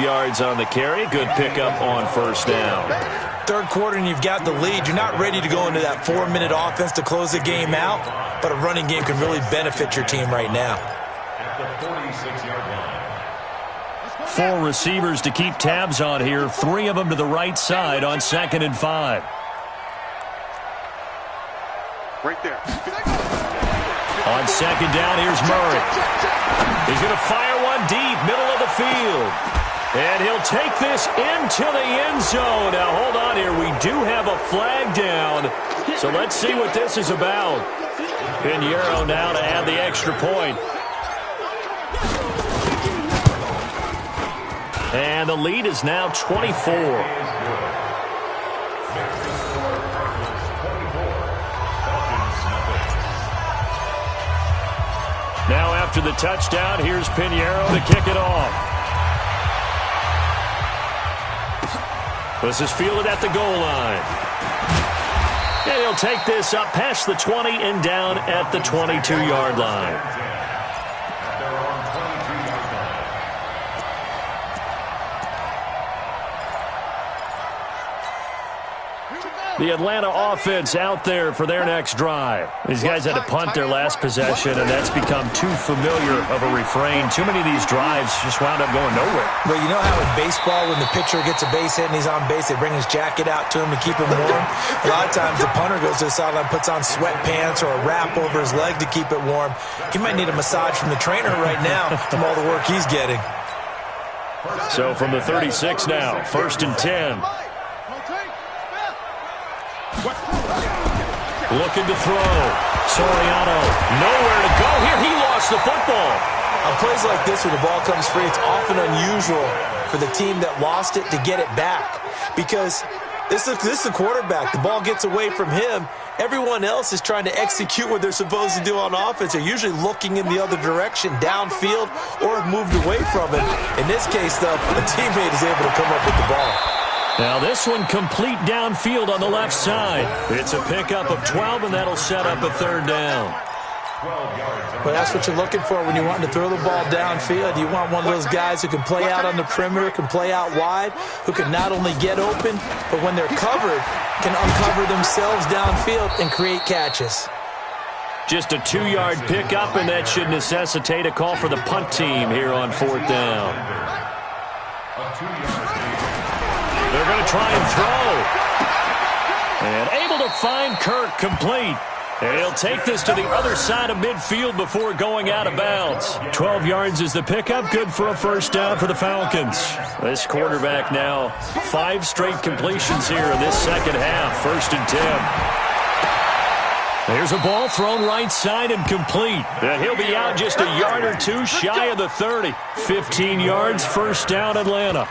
Yards on the carry. Good pickup on first down. Third quarter and you've got the lead. You're not ready to go into that 4-minute offense to close the game out, but a running game can really benefit your team right now. At the 46-yard line. 4 receivers to keep tabs on here. 3 of them to the right side on 2nd and 5. Right there. On 2nd down, here's Murray. He's going to fire one deep, middle of the field. And he'll take this into the end zone. Now, hold on here. We do have a flag down. So let's see what this is about. Pinheiro now to add the extra point. And the lead is now 24. Now after the touchdown, here's Pinheiro to kick it off. This is fielded at the goal line. And he'll take this up past the 20 and down at the 22-yard line. The Atlanta offense out there for their next drive. These guys had to punt their last possession, and that's become too familiar of a refrain. Too many of these drives just wound up going nowhere. But you know how in baseball, when the pitcher gets a base hit and he's on base, they bring his jacket out to him to keep him warm? A lot of times the punter goes to the sideline, puts on sweatpants or a wrap over his leg to keep it warm. He might need a massage from the trainer right now from all the work he's getting. So from the 36 now, 1st and 10. Looking to throw. Soriano, nowhere to go here. He lost the football. On plays like this, when the ball comes free, it's often unusual for the team that lost it to get it back. Because this is the quarterback. The ball gets away from him. Everyone else is trying to execute what they're supposed to do on offense. They're usually looking in the other direction, downfield, or have moved away from it. In this case, though, a teammate is able to come up with the ball. Now this one complete downfield on the left side. It's a pickup of 12, and that'll set up a 3rd down. Well, that's what you're looking for when you want to throw the ball downfield. You want one of those guys who can play out on the perimeter, can play out wide, who can not only get open, but when they're covered, can uncover themselves downfield and create catches. Just a 2-yard pickup, and that should necessitate a call for the punt team here on 4th down. They're going to try and throw. And able to find Kirk complete. And he'll take this to the other side of midfield before going out of bounds. 12 yards is the pickup. Good for a 1st down for the Falcons. This quarterback now 5 straight completions here in this 2nd half. 1st and 10. There's a ball thrown right side and complete. And he'll be out just a yard or 2 shy of the 30. 15 yards, 1st down Atlanta.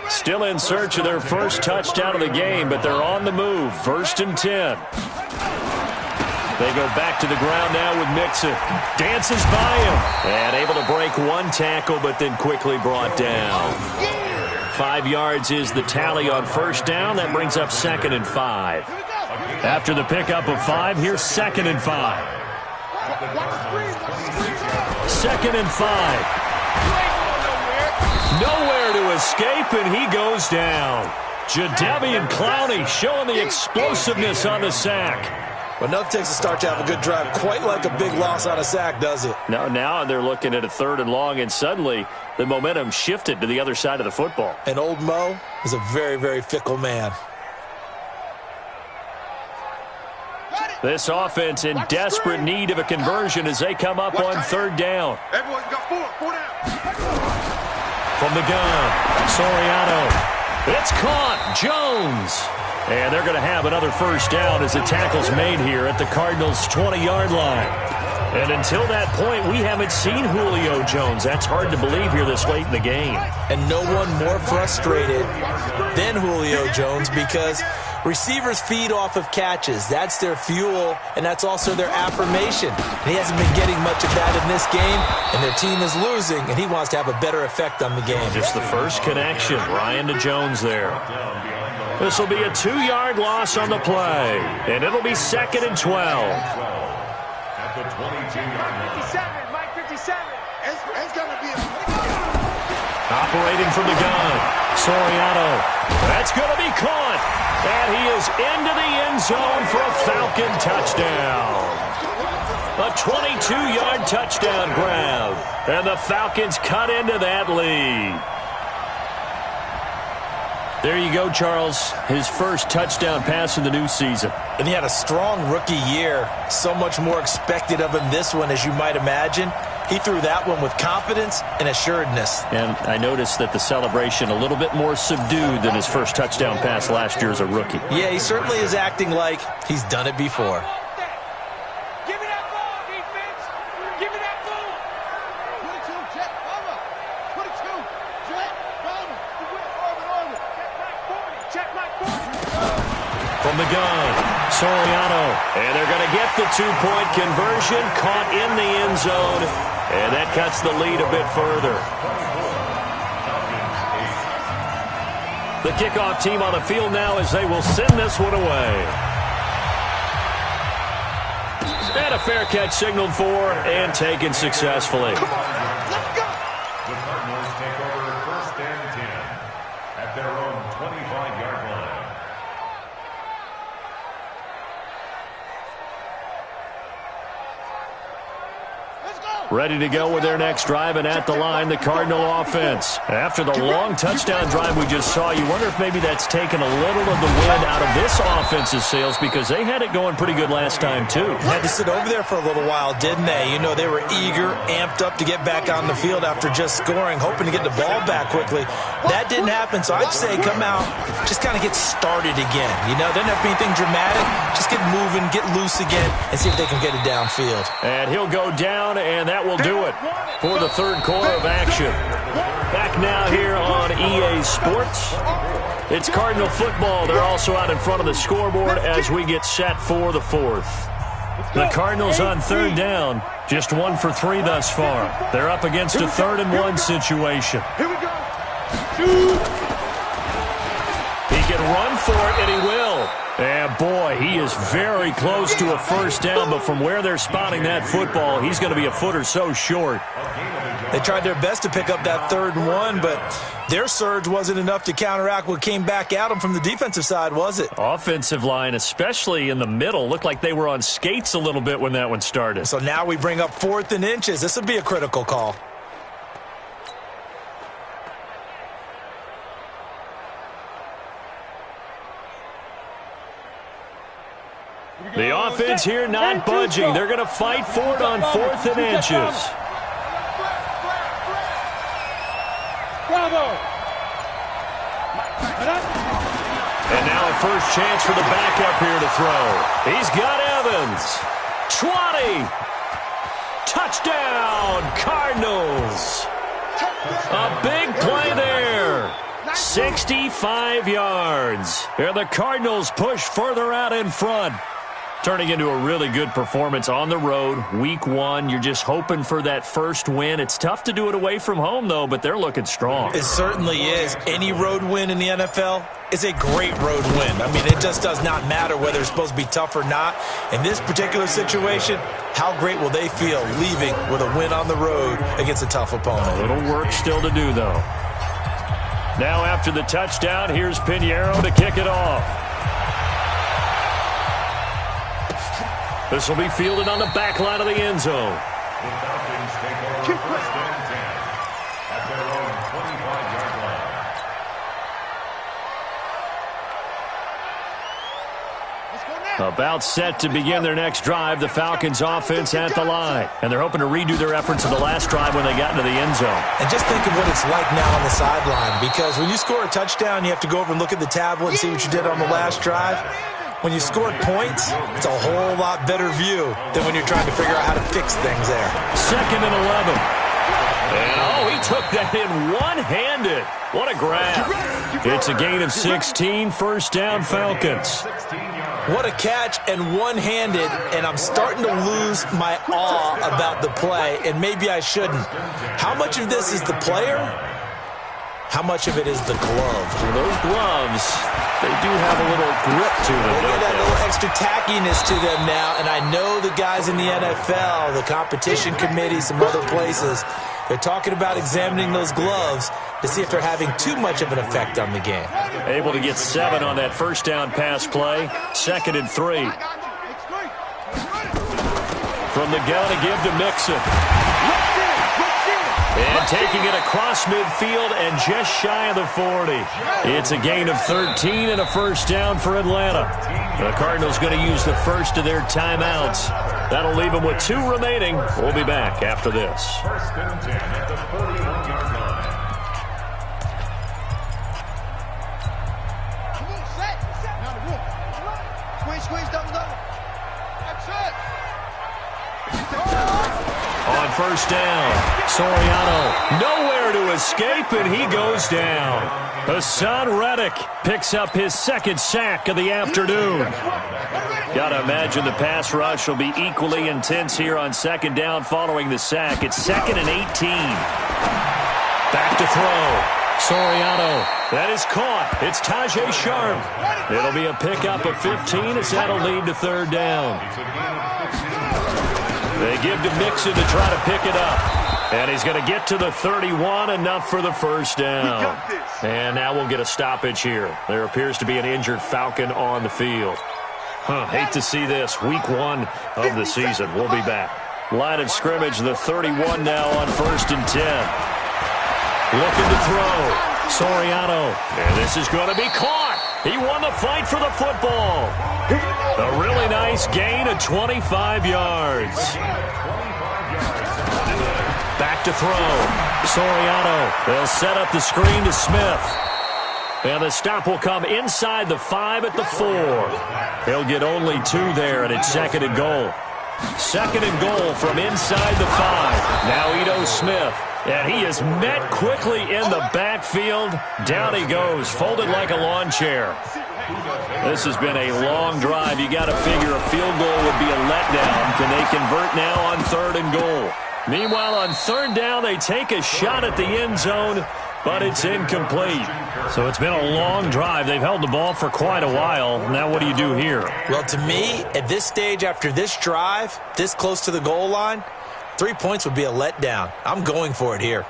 Still in search of their first touchdown of the game, but they're on the move. 1st and 10. They go back to the ground now with Mixon. Dances by him. And able to break one tackle, but then quickly brought down. 5 yards is the tally on first down. That brings up 2nd and 5. After the pickup of 5, here's 2nd and 5. 2nd and 5. Nowhere to escape, and he goes down. Jadeveon Clowney showing the explosiveness on the sack. Well, enough takes to start to have a good drive. Quite like a big loss on a sack, does it? Now they're looking at a 3rd and long, and suddenly the momentum shifted to the other side of the football. And old Mo is a very, very fickle man. This offense in desperate need of a conversion as they come up on 3rd down. Everyone's got 4 down. From the gun, Soriano. It's caught. Jones. And they're going to have another first down as the tackle's made here at the Cardinals' 20-yard line. And until that point, we haven't seen Julio Jones. That's hard to believe here this late in the game. And no one more frustrated than Julio Jones because receivers feed off of catches. That's their fuel, and that's also their affirmation. And he hasn't been getting much of that in this game, and their team is losing, and he wants to have a better effect on the game. Just the first connection, Ryan to Jones there. This will be a 2-yard loss on the play, and it'll be 2nd and 12. At the 22-yard line. 57, Mike 57. It's going to be Operating from the gun, Soriano. That's going to be caught, and he is into the end zone for a Falcon touchdown. A 22-yard touchdown grab, and the Falcons cut into that lead. There you go, Charles. His first touchdown pass in the new season. And he had a strong rookie year. So much more expected of him this one, as you might imagine. He threw that one with confidence and assuredness. And I noticed that the celebration a little bit more subdued than his first touchdown pass last year as a rookie. Yeah, he certainly is acting like he's done it before. Give me that ball, defense. Give me that ball. 22, jet, cover. 22, jet, cover. Check my 40. From the gun, Soriano. And they're going to get the 2-point conversion, caught in the end zone. And that cuts the lead a bit further. The kickoff team on the field now as they will send this one away. And a fair catch signaled for and taken successfully. The Cardinals take over 1st and 10 at their own 25-yard line. Ready to go with their next drive, and at the line, the Cardinal offense. After the long touchdown drive we just saw, you wonder if maybe that's taken a little of the wind out of this offense's sails because they had it going pretty good last time, too. Had to sit over there for a little while, didn't they? You know, they were eager, amped up to get back on the field after just scoring, hoping to get the ball back quickly. That didn't happen, so I'd say come out, just kind of get started again. You know, doesn't have to be anything dramatic. Just get moving, get loose again, and see if they can get it downfield. And he'll go down, and that will do it for the 3rd quarter of action. Back now here on EA Sports. It's Cardinal football. They're also out in front of the scoreboard as we get set for the 4th. The Cardinals on 3rd down, just 1 for 3 thus far. They're up against a 3rd and 1 situation. Here we go. He can run for it, and he will. And boy, he is very close to a first down, but from where they're spotting that football, he's going to be a foot or so short. They tried their best to pick up that 3rd and 1, but their surge wasn't enough to counteract what came back at them from the defensive side, was it? Offensive line, especially in the middle, looked like they were on skates a little bit when that one started. So now we bring up 4th and inches. This would be a critical call. The offense here not budging. They're going to fight for it on 4th and inches. Bravo. And now a first chance for the backup here to throw. He's got Evans. 20. Touchdown, Cardinals. A big play there. 65 yards. And the Cardinals push further out in front. Turning into a really good performance on the road, week 1. You're just hoping for that first win. It's tough to do it away from home, though, but they're looking strong. It certainly is. Any road win in the NFL is a great road win. I mean, it just does not matter whether it's supposed to be tough or not. In this particular situation, how great will they feel leaving with a win on the road against a tough opponent? A little work still to do, though. Now after the touchdown, here's Pinheiro to kick it off. This will be fielded on the back line of the end zone. The Falcons take over first and 10 at their own 25-yard line. About set to begin their next drive, the Falcons offense at the line. And they're hoping to redo their efforts of the last drive when they got into the end zone. And just think of what it's like now on the sideline, because when you score a touchdown, you have to go over and look at the tablet and see what you did on the last drive. When you scored points, it's a whole lot better view than when you're trying to figure out how to fix things there. 2nd and 11. And, he took that in one-handed. What a grab. It's a gain of 16, first down Falcons. What a catch and one-handed, and I'm starting to lose my awe about the play, and maybe I shouldn't. How much of this is the player? How much of it is the glove? Well, those gloves, they do have a little grip to them. They got a little extra tackiness to them now, and I know the guys in the NFL, the competition committee, some other places, they're talking about examining those gloves to see if they're having too much of an effect on the game. Able to get 7 on that first down pass play. 2nd and 3. From the gun to give to Mixon. And taking it across midfield and just shy of the 40. It's a gain of 13 and a first down for Atlanta. The Cardinals going to use the first of their timeouts. That'll leave them with 2 remaining. We'll be back after this. First and 10 at the 41-yard line. Come on, set. Now the room. Squeeze, double. That's it. On first down, Soriano nowhere to escape, and he goes down. Hassan Reddick picks up his 2nd sack of the afternoon. Gotta imagine the pass rush will be equally intense here on 2nd down following the sack. It's 2nd and 18. Back to throw. Soriano. That is caught. It's Tajay Sharp. It'll be a pickup of 15 as that'll lead to 3rd down. They give to Mixon to try to pick it up. And he's going to get to the 31, enough for the first down. And now we'll get a stoppage here. There appears to be an injured Falcon on the field. Hate to see this. Week 1 of the season. We'll be back. Line of scrimmage, the 31 now on 1st and 10. Looking to throw. Soriano. And this is going to be caught. He won the fight for the football. A really nice gain of 25 yards. Back to throw. Soriano. They'll set up the screen to Smith. And the stop will come inside the 5 at the 4. He'll get only 2 there, and it's 2nd and goal. 2nd and goal from inside the 5. Now Ito Smith. And he is met quickly in the backfield. Down he goes, folded like a lawn chair. This has been a long drive. You got to figure a field goal would be a letdown. Can they convert now on 3rd and goal? Meanwhile, on 3rd down, they take a shot at the end zone, but it's incomplete. So it's been a long drive. They've held the ball for quite a while. Now what do you do here? Well, to me, at this stage after this drive, this close to the goal line, 3 points would be a letdown. I'm going for it here.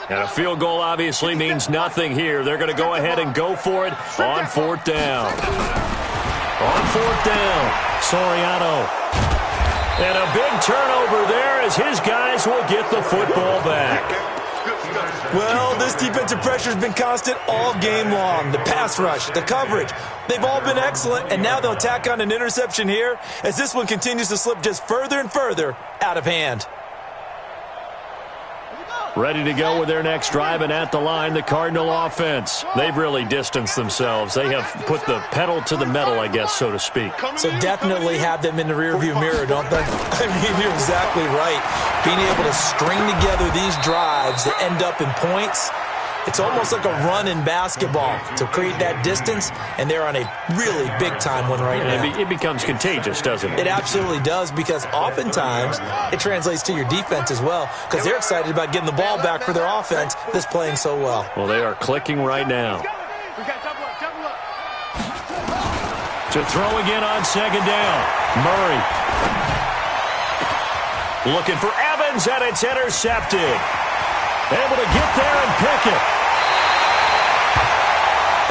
And a field goal obviously means nothing here. They're going to go ahead and go for it on 4th down. On 4th down, Soriano. And a big turnover there as his guys will get the football back. Well, this defensive pressure has been constant all game long. The pass rush, the coverage, they've all been excellent, and now they'll tack on an interception here as this one continues to slip just further and further out of hand. Here we go. ready to go with their next drive, and at the line, the Cardinal offense. They've really distanced themselves. They have put the pedal to the metal, I guess, so to speak. So definitely have them in the rearview mirror, don't they? I mean, you're exactly right. Being able to string together these drives that end up in points, it's almost like a run in basketball to create that distance, and they're on a really big-time one right now. It becomes contagious, doesn't it? It absolutely does, because oftentimes it translates to your defense as well, because they're excited about getting the ball back for their offense that's playing so well. Well, they are clicking right now. To throw again on second down. Murray. Looking for Evans, and it's intercepted. Able to get there and pick it.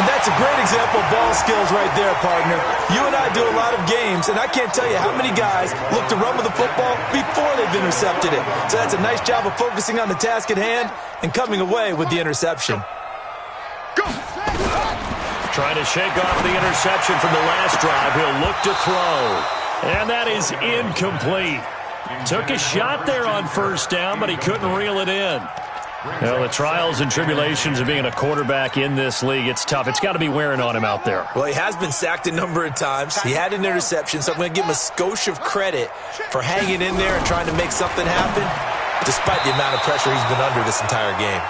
And that's a great example of ball skills right there, partner. You and I do a lot of games, and I can't tell you how many guys look to run with the football before they've intercepted it. So that's a nice job of focusing on the task at hand and coming away with the interception. Trying to shake off the interception from the last drive. He'll look to throw. And that is incomplete. Took a shot there on first down, but he couldn't reel it in. Well, the trials and tribulations of being a quarterback in this league, it's tough. It's got to be wearing on him out there. Well, he has been sacked a number of times. He had an interception, so I'm going to give him a skosh of credit for hanging in there and trying to make something happen, despite the amount of pressure he's been under this entire game.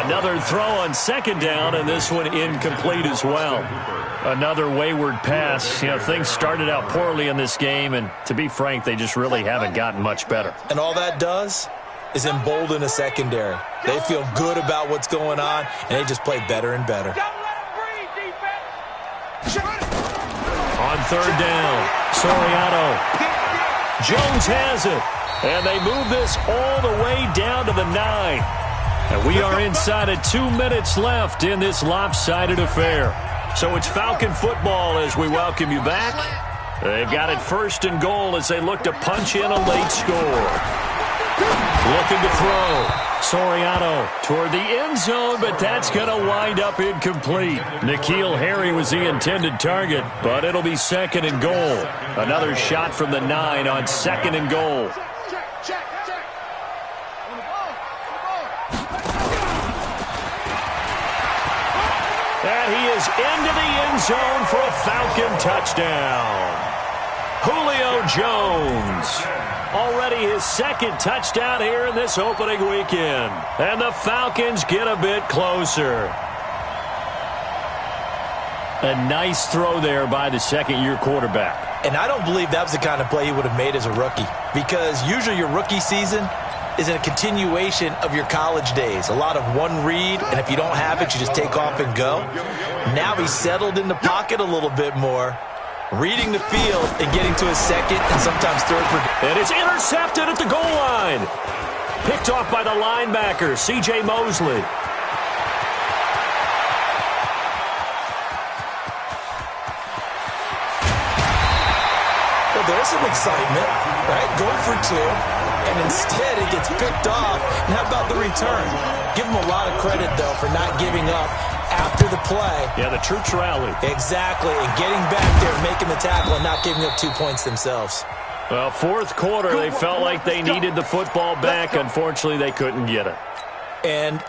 Another throw on second down, and this one incomplete as well. Another wayward pass. You know, things started out poorly in this game, and to be frank, they just really haven't gotten much better. And all that does is embolden a secondary. They feel good about what's going on, and they just play better and better. On third down, Soriano. Jones has it, and they move this all the way down to the 9. And we are inside of 2 minutes left in this lopsided affair. So it's Falcon football as we welcome you back. They've got it first and goal as they look to punch in a late score. Looking to throw. Soriano toward the end zone, but that's going to wind up incomplete. N'Keal Harry was the intended target, but it'll be second and goal. Another shot from the 9 on second and goal. And he is into the end zone for a Falcon touchdown. Julio Jones. Already his second touchdown here in this opening weekend. And the Falcons get a bit closer. A nice throw there by the second-year quarterback. And I don't believe that was the kind of play he would have made as a rookie, because usually your rookie season is a continuation of your college days. A lot of one read, and if you don't have it, you just take off and go. Now he's settled in the pocket a little bit more, reading the field and getting to his second and sometimes third. And it's intercepted at the goal line. Picked off by the linebacker, C.J. Mosley. Well, there's some excitement, right? Going for 2. And instead it gets picked off. And how about the return? Give him a lot of credit, though, for not giving up after the play. Yeah, the troops rallied. Exactly, and getting back there, making the tackle, and not giving up 2 points themselves. Well, fourth quarter, they felt like they needed the football back. Unfortunately, they couldn't get it. And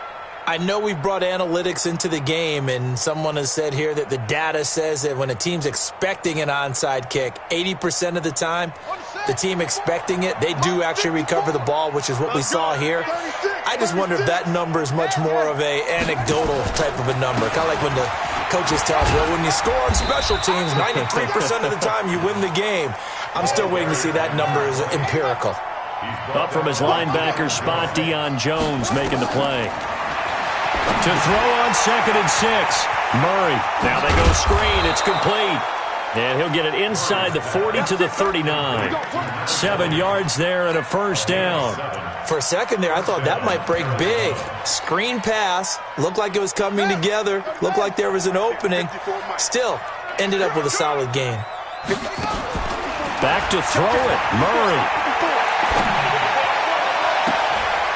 I know we've brought analytics into the game, and someone has said here that the data says that when a team's expecting an onside kick, 80% of the time, the team expecting it, they do actually recover the ball, which is what we saw here. I just wonder if that number is much more of a anecdotal type of a number. Kind of like when the coaches tell us, well, when you score on special teams, 93% of the time you win the game. I'm still waiting to see that number is empirical. Up from his linebacker spot, Deion Jones making the play. To throw on second and 6. Murray. Now they go screen. It's complete. And he'll get it inside the 40 to the 39. 7 yards there and a first down. For a second there, I thought that might break big. Screen pass. Looked like it was coming together. Looked like there was an opening. Still, ended up with a solid gain. Back to throw it. Murray.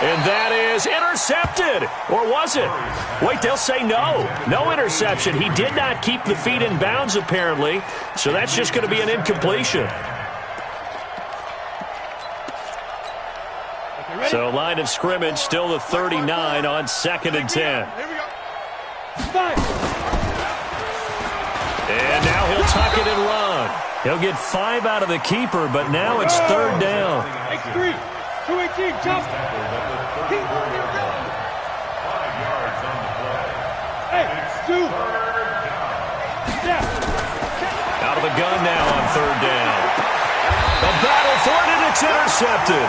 And that is intercepted. Or was it? Wait, they'll say no. No interception. He did not keep the feet in bounds, apparently. So that's just going to be an incompletion. So line of scrimmage still the 39 on 2nd and 10. Here we go. Five. And now he'll tuck it and run. He'll get 5 out of the keeper, but now it's 3rd down. X3. 218. Jump. 5 yards on the play. Hey, Stu. Out of the gun now on 3rd down. The battle for it, and it's intercepted.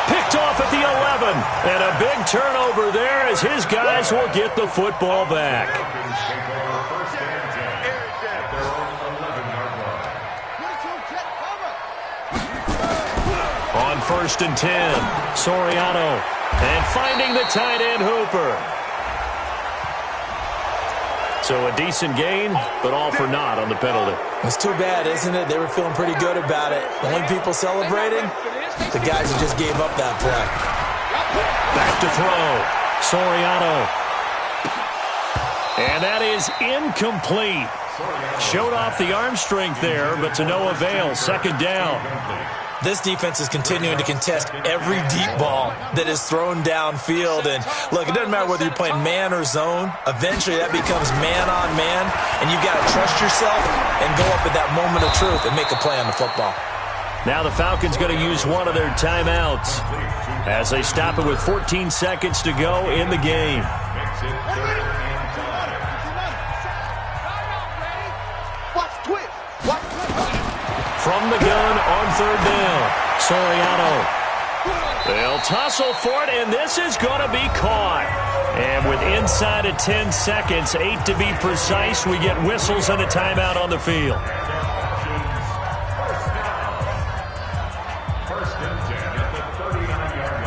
Picked off at the 11. And a big turnover there as his guys will get the football back. On 1st and 10, Soriano. And finding the tight end Hooper. So a decent gain, but all for naught on the penalty. It's too bad, isn't it? They were feeling pretty good about it. The only people celebrating, the guys who just gave up that play. Back to throw. Soriano. And that is incomplete. Showed off the arm strength there, but to no avail. 2nd down. This defense is continuing to contest every deep ball that is thrown downfield. And, look, it doesn't matter whether you're playing man or zone. Eventually, that becomes man-on-man, and you've got to trust yourself and go up at that moment of truth and make a play on the football. Now the Falcons going to use one of their timeouts as they stop it with 14 seconds to go in the game. From the gun on 3rd down, Soriano. They'll tussle for it, and this is going to be caught. And with inside of 10 seconds, 8 to be precise, we get whistles and a timeout on the field. First and 10 at the 39-yard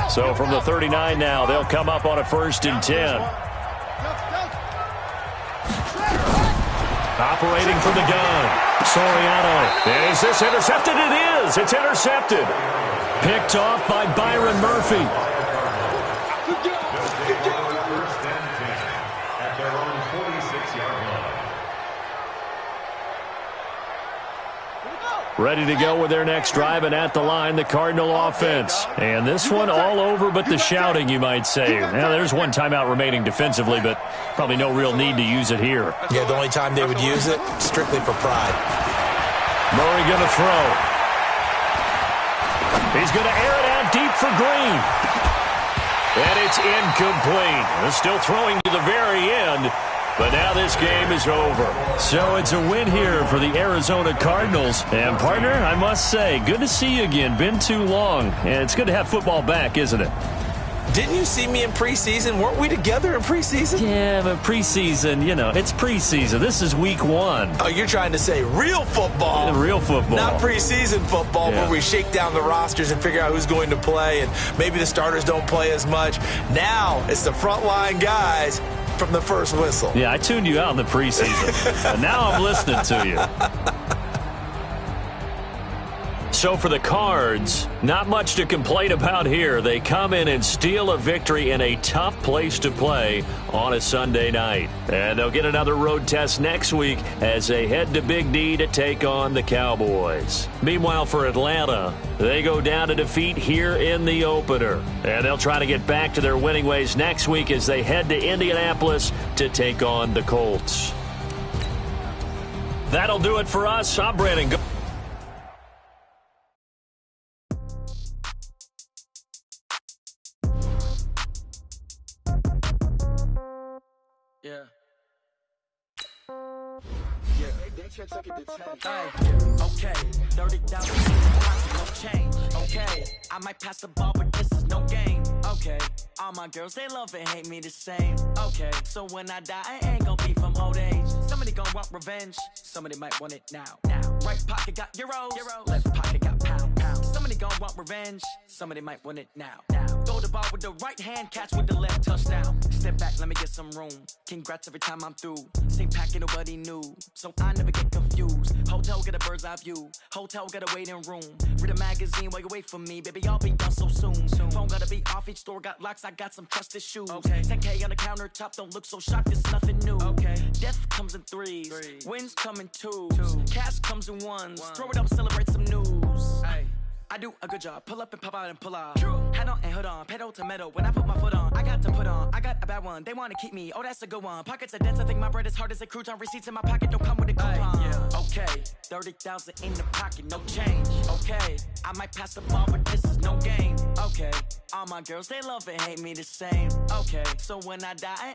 line. So from the 39 now, they'll come up on a 1st and 10. Operating from the gun, Soriano. Is this intercepted? It is. It's intercepted. Picked off by Byron Murphy. First and 10 at their own 46-yard line. Ready to go with their next drive, and at the line, the Cardinal offense. And this one all over but the shouting, you might say. Now, there's one timeout remaining defensively, but probably no real need to use it here. Yeah, the only time they would use it, strictly for pride. Murray going to throw. He's going to air it out deep for Green. And it's incomplete. They're still throwing to the very end. But now this game is over. So it's a win here for the Arizona Cardinals. And, partner, I must say, good to see you again. Been too long. And it's good to have football back, isn't it? Didn't you see me in preseason? Weren't we together in preseason? Yeah, but preseason, you know, it's preseason. This is week 1. Oh, you're trying to say real football. Real football. Not preseason football, Yeah. where we shake down the rosters and figure out who's going to play, and maybe the starters don't play as much. Now it's the frontline guys from the first whistle. Yeah, I tuned you out in the preseason. And now I'm listening to you. So for the Cards, not much to complain about here. They come in and steal a victory in a tough place to play on a Sunday night. And they'll get another road test next week as they head to Big D to take on the Cowboys. Meanwhile, for Atlanta, they go down to defeat here in the opener. And they'll try to get back to their winning ways next week as they head to Indianapolis to take on the Colts. That'll do it for us. I'm Brandon. Okay, 30,000, no change. Okay, I might pass the ball, but this is no game. Okay, all my girls, they love and hate me the same. Okay, so when I die, I ain't gonna be from old age. Somebody gonna want revenge, somebody might want it now. Right pocket got euros, left pocket got pounds. Somebody gonna want revenge, somebody might want it now. Throw the ball with the right hand, catch with the left, touchdown. Step back, let me get some room. Congrats every time I'm through. Same packet, nobody knew, so I never get confused. Hotel get a bird's eye view. Hotel get a waiting room. Read a magazine while you wait for me, baby. I'll be done so soon. Phone gotta be off. Each store got locks. I got some trusted shoes. Okay. 10K on the countertop. Don't look so shocked. It's nothing new. Okay. Death comes and threes. Wins come in twos. Cash comes in ones. Throw it up, celebrate some news. I do a good job. Pull up and pop out and pull off. Hat on and hood on. Pedal to metal. When I put my foot on, I got to put on. I got a bad one. They want to keep me. Oh, that's a good one. Pockets are dense. I think my bread is hard as a crouton. Receipts in my pocket don't come with a coupon. Okay, 30,000 in the pocket, no change. Okay, I might pass the ball, but this is no game. Okay, all my girls, they love and hate me the same. Okay, so when I die.